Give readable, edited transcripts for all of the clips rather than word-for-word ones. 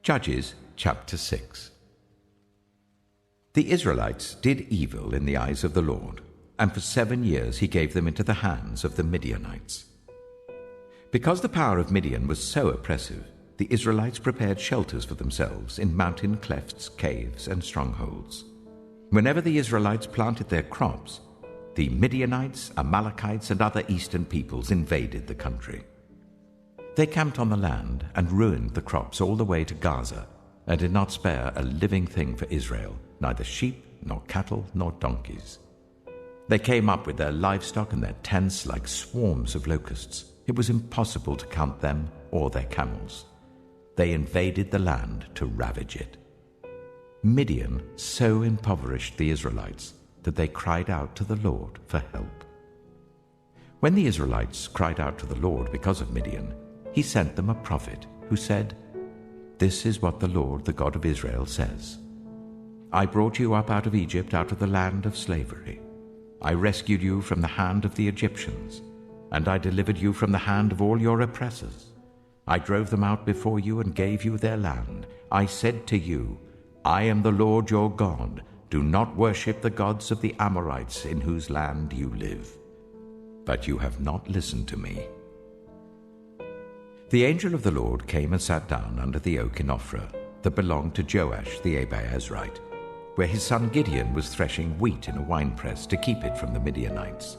Judges chapter 6. The Israelites did evil in the eyes of the Lord, and for 7 years he gave them into the hands of the Midianites. Because the power of Midian was so oppressive, the Israelites prepared shelters for themselves in mountain clefts, caves, and strongholds. Whenever the Israelites planted their crops, the Midianites, Amalekites, and other eastern peoples invaded the country. They camped on the land and ruined the crops all the way to Gaza, and did not spare a living thing for Israel, neither sheep, nor cattle, nor donkeys. They came up with their livestock and their tents like swarms of locusts. It was impossible to count them or their camels. They invaded the land to ravage it. Midian so impoverished the Israelites that they cried out to the Lord for help. When the Israelites cried out to the Lord because of Midian, he sent them a prophet who said, "This is what the Lord, the God of Israel, says. I brought you up out of Egypt, out of the land of slavery. I rescued you from the hand of the Egyptians, and I delivered you from the hand of all your oppressors. I drove them out before you and gave you their land. I said to you, I am the Lord your God. Do not worship the gods of the Amorites in whose land you live. But you have not listened to me." The angel of the Lord came and sat down under the oak in Ophrah that belonged to Joash the Abiezrite, where his son Gideon was threshing wheat in a winepress to keep it from the Midianites.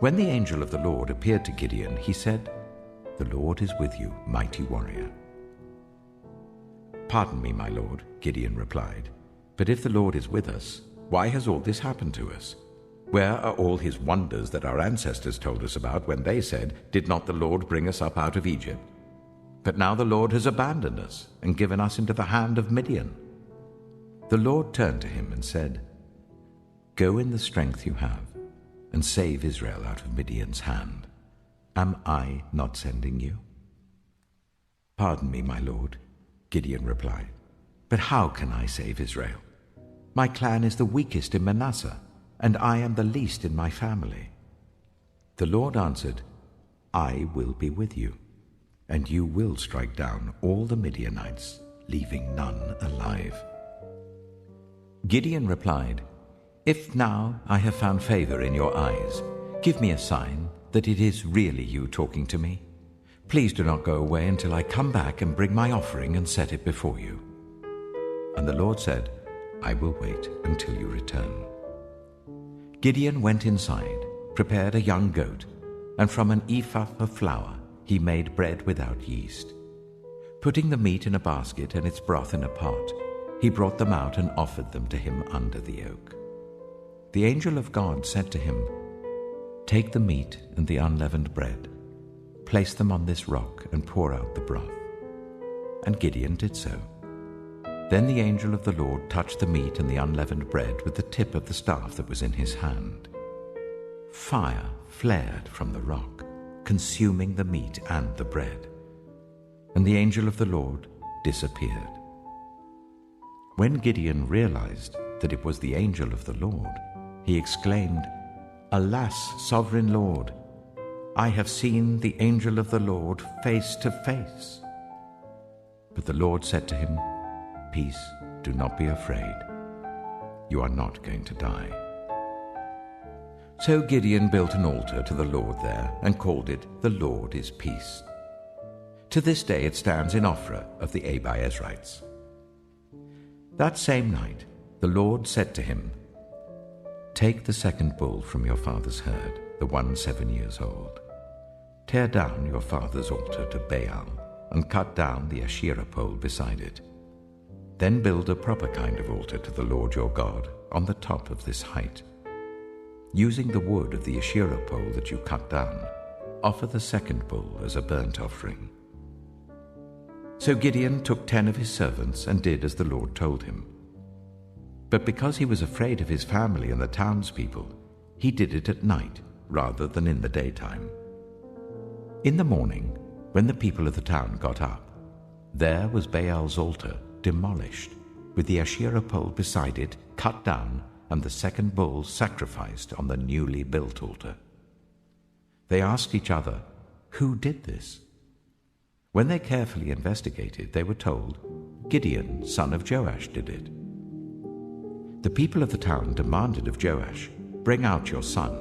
When the angel of the Lord appeared to Gideon, he said, "The Lord is with you, mighty warrior." "Pardon me, my lord," Gideon replied, "but if the Lord is with us, why has all this happened to us? Where are all his wonders that our ancestors told us about when they said, 'Did not the Lord bring us up out of Egypt?' But now the Lord has abandoned us and given us into the hand of Midian." The Lord turned to him and said, "Go in the strength you have, and save Israel out of Midian's hand. Am I not sending you?" "Pardon me, my lord," Gideon replied, "but how can I save Israel? My clan is the weakest in Manasseh, and I am the least in my family." The Lord answered, "I will be with you, and you will strike down all the Midianites, leaving none alive." Gideon replied, "If now I have found favor in your eyes, give me a sign that it is really you talking to me. Please do not go away until I come back and bring my offering and set it before you." And the Lord said, "I will wait until you return." Gideon went inside, prepared a young goat, and from an ephah of flour he made bread without yeast. Putting the meat in a basket and its broth in a pot, he brought them out and offered them to him under the oak. The angel of God said to him, "Take the meat and the unleavened bread, place them on this rock and pour out the broth." And Gideon did so. Then the angel of the Lord touched the meat and the unleavened bread with the tip of the staff that was in his hand. Fire flared from the rock, consuming the meat and the bread. And the angel of the Lord disappeared. When Gideon realized that it was the angel of the Lord, he exclaimed, "Alas, sovereign Lord, I have seen the angel of the Lord face to face." But the Lord said to him, "Peace, do not be afraid. You are not going to die." So Gideon built an altar to the Lord there and called it, "The Lord is Peace." To this day it stands in Ophrah of the Abiezrites. That same night the Lord said to him, "Take the second bull from your father's herd, the one 7 years old. Tear down your father's altar to Baal and cut down the Asherah pole beside it. Then build a proper kind of altar to the Lord your God on the top of this height. Using the wood of the Asherah pole that you cut down, offer the second bull as a burnt offering." So Gideon took 10 of his servants and did as the Lord told him. But because he was afraid of his family and the townspeople, he did it at night rather than in the daytime. In the morning, when the people of the town got up, there was Baal's altar demolished, with the Asherah pole beside it cut down and the second bull sacrificed on the newly built altar. They asked each other, "Who did this?" When they carefully investigated, they were told, Gideon, son of Joash, did it. The people of the town demanded of Joash, "Bring out your son.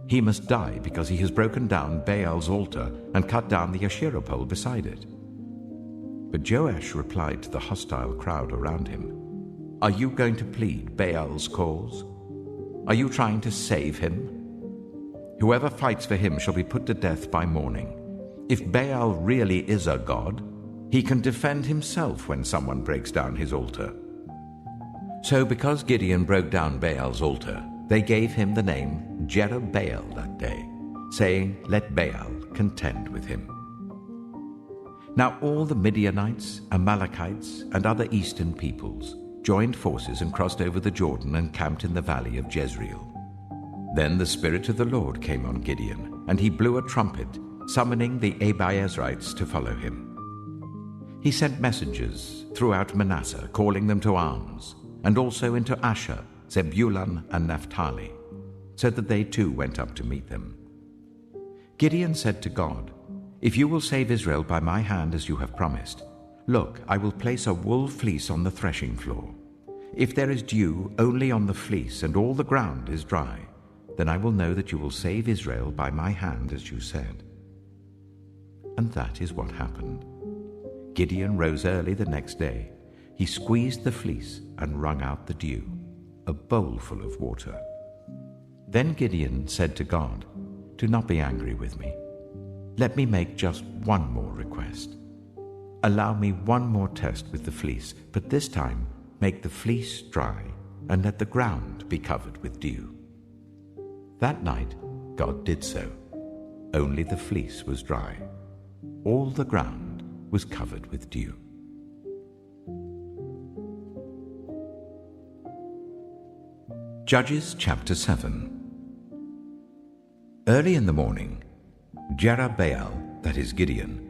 He must die because he has broken down Baal's altar and cut down the Asherah pole beside it." But Joash replied to the hostile crowd around him, "Are you going to plead Baal's cause? Are you trying to save him? Whoever fights for him shall be put to death by morning. If Baal really is a god, he can defend himself when someone breaks down his altar." So because Gideon broke down Baal's altar, they gave him the name Jerubbaal that day, saying, "Let Baal contend with him." Now all the Midianites, Amalekites, and other eastern peoples joined forces and crossed over the Jordan and camped in the valley of Jezreel. Then the Spirit of the Lord came on Gideon, and he blew a trumpet, summoning the Abiezrites to follow him. He sent messengers throughout Manasseh, calling them to arms, and also into Asher, Zebulun, and Naphtali, so that they too went up to meet them. Gideon said to God, "If you will save Israel by my hand as you have promised, look, I will place a wool fleece on the threshing floor. If there is dew only on the fleece and all the ground is dry, then I will know that you will save Israel by my hand as you said." And that is what happened. Gideon rose early the next day. He squeezed the fleece and wrung out the dew, a bowl full of water. Then Gideon said to God, "Do not be angry with me. Let me make just one more request. Allow me one more test with the fleece, but this time make the fleece dry and let the ground be covered with dew." That night God did so. Only the fleece was dry. All the ground was covered with dew. Judges chapter 7. Early in the morning, Jerubbaal, that is Gideon,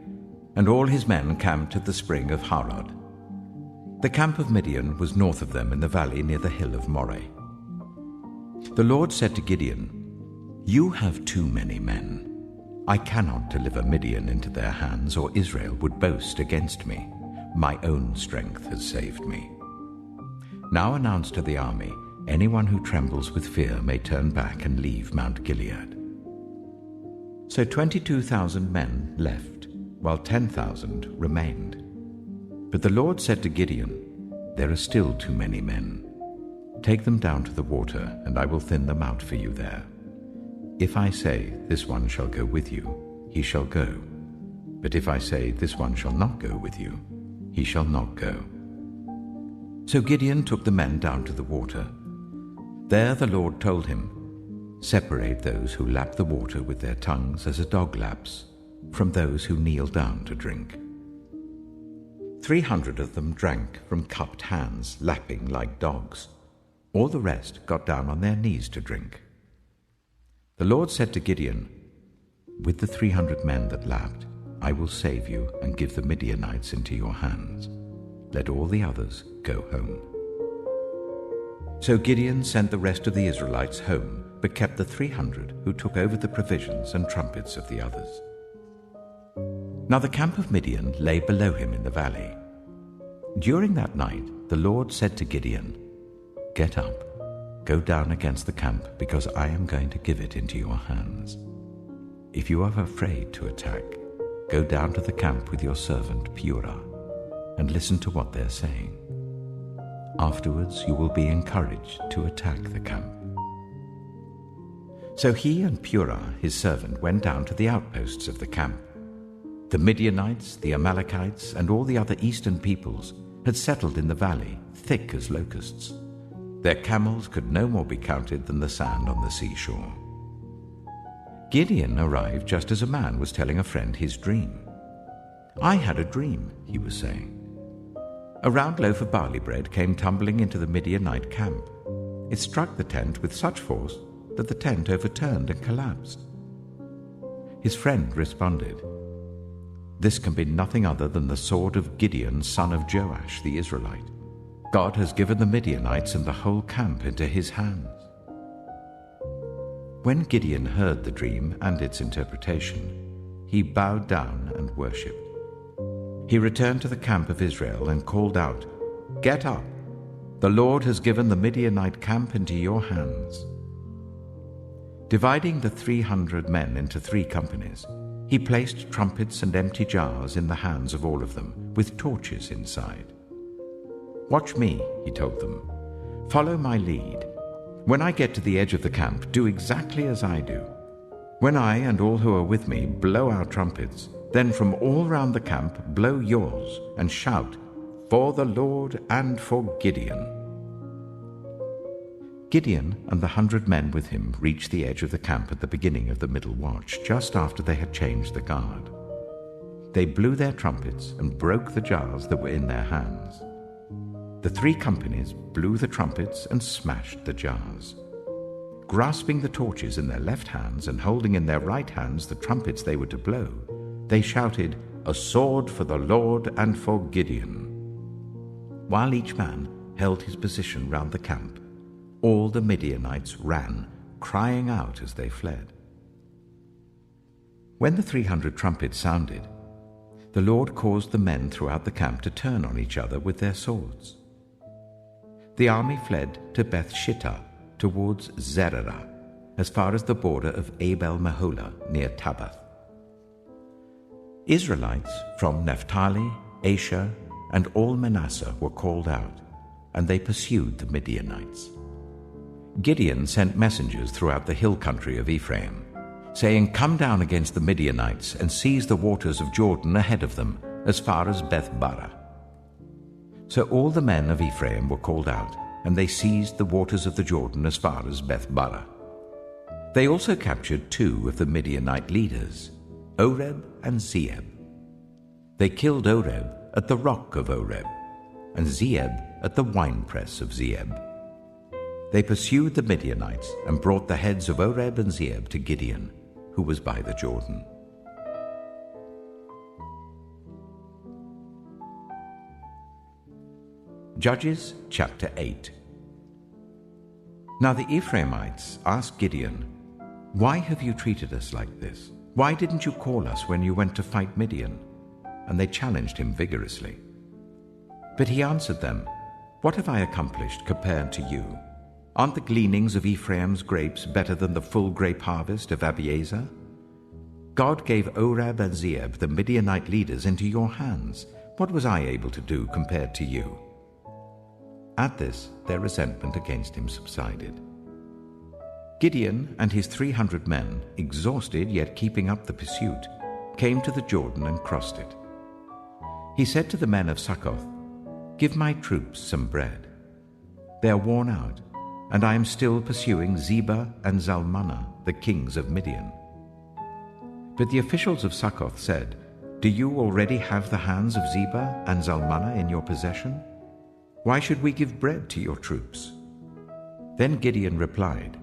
and all his men camped at the spring of Harod. The camp of Midian was north of them in the valley near the hill of Moreh. The Lord said to Gideon, "You have too many men. I cannot deliver Midian into their hands, or Israel would boast against me. My own strength has saved me. Now announce to the army, anyone who trembles with fear may turn back and leave Mount Gilead." So 22,000 men left, while 10,000 remained. But the Lord said to Gideon, "There are still too many men. Take them down to the water, and I will thin them out for you there. If I say, 'This one shall go with you,' he shall go. But if I say, 'This one shall not go with you,' he shall not go." So Gideon took the men down to the water. There the Lord told him, "Separate those who lap the water with their tongues as a dog laps, from those who kneel down to drink." 300 of them drank from cupped hands, lapping like dogs. All the rest got down on their knees to drink. The Lord said to Gideon, "With the 300 men that lapped, I will save you and give the Midianites into your hands. Let all the others go home." So Gideon sent the rest of the Israelites home, but kept the 300 who took over the provisions and trumpets of the others. Now the camp of Midian lay below him in the valley. During that night the Lord said to Gideon, "Get up, go down against the camp, because I am going to give it into your hands. If you are afraid to attack, go down to the camp with your servant Purah, and listen to what they're saying. Afterwards you will be encouraged to attack the camp." So he and Purah, his servant, went down to the outposts of the camp. The Midianites, the Amalekites, and all the other eastern peoples had settled in the valley, thick as locusts. Their camels could no more be counted than the sand on the seashore. Gideon arrived just as a man was telling a friend his dream. "I had a dream," he was saying. "A round loaf of barley bread came tumbling into the Midianite camp. It struck the tent with such force that the tent overturned and collapsed." His friend responded, "This can be nothing other than the sword of Gideon, son of Joash, the Israelite. God has given the Midianites and the whole camp into his hands." When Gideon heard the dream and its interpretation, he bowed down and worshipped. he returned to the camp of Israel and called out, "Get up! The Lord has given the Midianite camp into your hands." Dividing the 300 men into 3 companies, he placed trumpets and empty jars in the hands of all of them, with torches inside. "Watch me," he told them. "Follow my lead. When I get to the edge of the camp, do exactly as I do. When I and all who are with me blow our trumpets, then from all round the camp blow yours and shout, 'For the Lord and for Gideon.'" Gideon and the 100 men with him reached the edge of the camp at the beginning of the middle watch, just after they had changed the guard. They blew their trumpets and broke the jars that were in their hands. The 3 companies blew the trumpets and smashed the jars. Grasping the torches in their left hands and holding in their right hands the trumpets they were to blow, they shouted, "A sword for the Lord and for Gideon." While each man held his position round the camp, all the Midianites ran, crying out as they fled. When the 300 trumpets sounded, the Lord caused the men throughout the camp to turn on each other with their swords. The army fled to Beth-shittah towards Zererah, as far as the border of Abel-Meholah near Tabbath. Israelites from Naphtali, Asher, and all Manasseh were called out, and they pursued the Midianites. Gideon sent messengers throughout the hill country of Ephraim, saying, "Come down against the Midianites and seize the waters of Jordan ahead of them, as far as Beth-barah." So all the men of Ephraim were called out, and they seized the waters of the Jordan as far as Beth-barah. They also captured 2 of the Midianite leaders, Oreb and Zeeb. They killed Oreb at the rock of Oreb, and Zeeb at the winepress of Zeeb. They pursued the Midianites and brought the heads of Oreb and Zeeb to Gideon, who was by the Jordan. Judges chapter 8. Now the Ephraimites asked Gideon, "Why have you treated us like this? Why didn't you call us when you went to fight Midian?" And they challenged him vigorously. But he answered them, "What have I accomplished compared to you? Aren't the gleanings of Ephraim's grapes better than the full grape harvest of Abiezer? God gave Oreb and Zeeb, the Midianite leaders, into your hands. What was I able to do compared to you?" At this, their resentment against him subsided. Gideon and his 300 men, exhausted yet keeping up the pursuit, came to the Jordan and crossed it. He said to the men of Succoth, "Give my troops some bread. They are worn out, and I am still pursuing Zebah and Zalmunna, the kings of Midian." But the officials of Succoth said, "Do you already have the hands of Zebah and Zalmunna in your possession? Why should we give bread to your troops?" Then Gideon replied,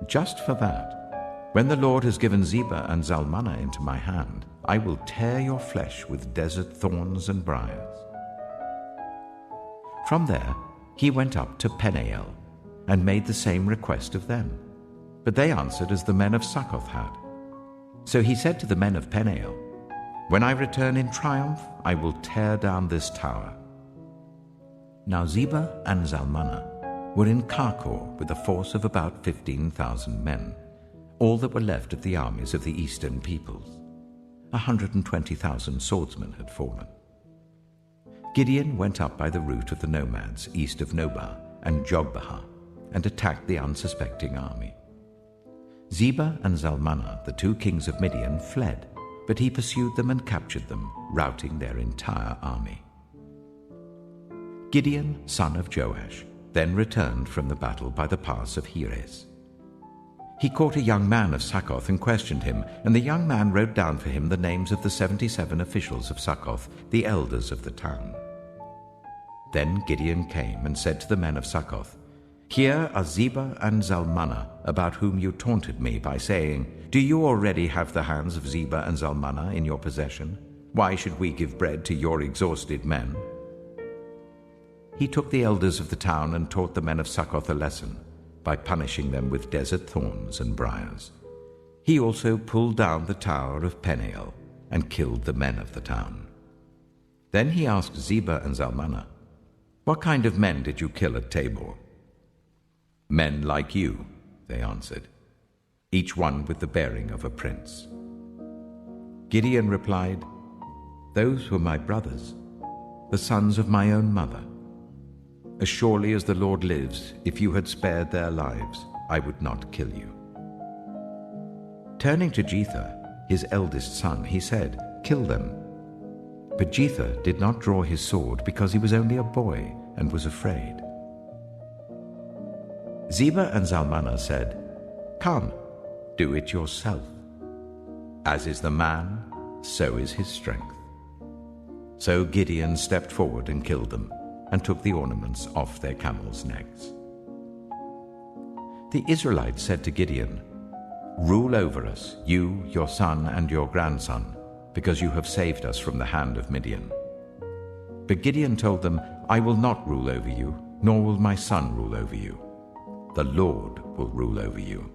"Just for that, when the Lord has given Zebah and Zalmunna into my hand, I will tear your flesh with desert thorns and briars." From there he went up to Peniel and made the same request of them. But they answered as the men of Succoth had. So he said to the men of Peniel, "When I return in triumph, I will tear down this tower." Now Zebah and Zalmunna were in Karkor with a force of about 15,000 men, all that were left of the armies of the eastern peoples. 120,000 swordsmen had fallen. Gideon went up by the route of the nomads east of Nobah and Jogbehah and attacked the unsuspecting army. Zebah and Zalmunna, the 2 kings of Midian, fled, but he pursued them and captured them, routing their entire army. Gideon, son of Joash, then returned from the battle by the pass of Heres. He caught a young man of Succoth and questioned him, and the young man wrote down for him the names of the 77 officials of Succoth, the elders of the town. Then Gideon came and said to the men of Succoth, "Here are Zebah and Zalmunna, about whom you taunted me by saying, 'Do you already have the hands of Zebah and Zalmunna in your possession? Why should we give bread to your exhausted men?'" He took the elders of the town and taught the men of Succoth a lesson by punishing them with desert thorns and briars. He also pulled down the tower of Peniel and killed the men of the town. Then he asked Zebah and Zalmunna, "What kind of men did you kill at Tabor?" "Men like you," they answered, each one with the bearing of a prince. Gideon replied, "Those were my brothers, the sons of my own mother. As surely as the Lord lives, if you had spared their lives, I would not kill you." Turning to Jether, his eldest son, he said, "Kill them." But Jether did not draw his sword because he was only a boy and was afraid. Zebah and Zalmunna said, "Come, do it yourself. As is the man, so is his strength." So Gideon stepped forward and killed them, and took the ornaments off their camels' necks. The Israelites said to Gideon, "Rule over us, you, your son, and your grandson, because you have saved us from the hand of Midian." But Gideon told them, "I will not rule over you, nor will my son rule over you. The Lord will rule over you."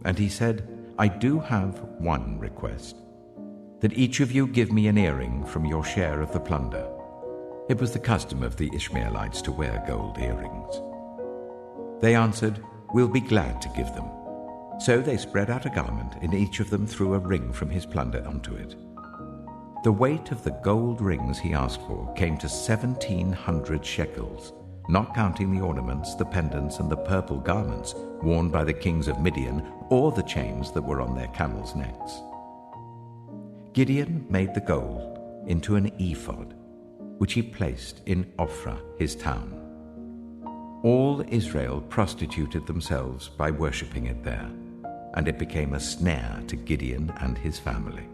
And he said, "I do have one request, that each of you give me an earring from your share of the plunder." It was the custom of the Ishmaelites to wear gold earrings. They answered, "We'll be glad to give them." So they spread out a garment, and each of them threw a ring from his plunder onto it. The weight of the gold rings he asked for came to 1,700 shekels, not counting the ornaments, the pendants, and the purple garments worn by the kings of Midian, or the chains that were on their camels' necks. Gideon made the gold into an ephod, which he placed in Ophrah, his town. All Israel prostituted themselves by worshipping it there, and it became a snare to Gideon and his family.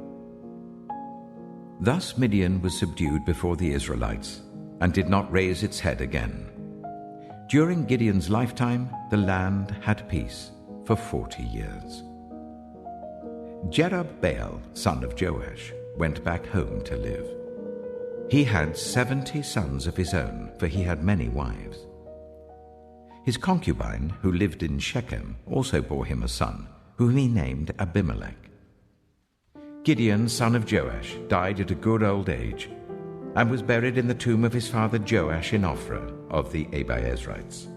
Thus Midian was subdued before the Israelites, and did not raise its head again. During Gideon's lifetime, the land had peace for 40 years. Jerubbaal, son of Joash, went back home to live. He had 70 sons of his own, for he had many wives. His concubine, who lived in Shechem, also bore him a son, whom he named Abimelech. Gideon, son of Joash, died at a good old age, and was buried in the tomb of his father Joash in Ophrah of the Abiezrites.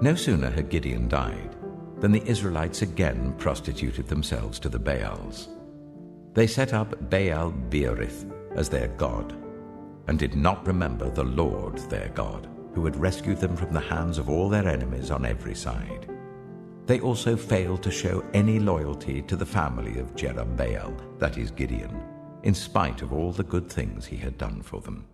No sooner had Gideon died than the Israelites again prostituted themselves to the Baals. They set up Baal-Berith as their god, and did not remember the Lord their God, who had rescued them from the hands of all their enemies on every side. They also failed to show any loyalty to the family of Jerubbaal, that is Gideon, in spite of all the good things he had done for them.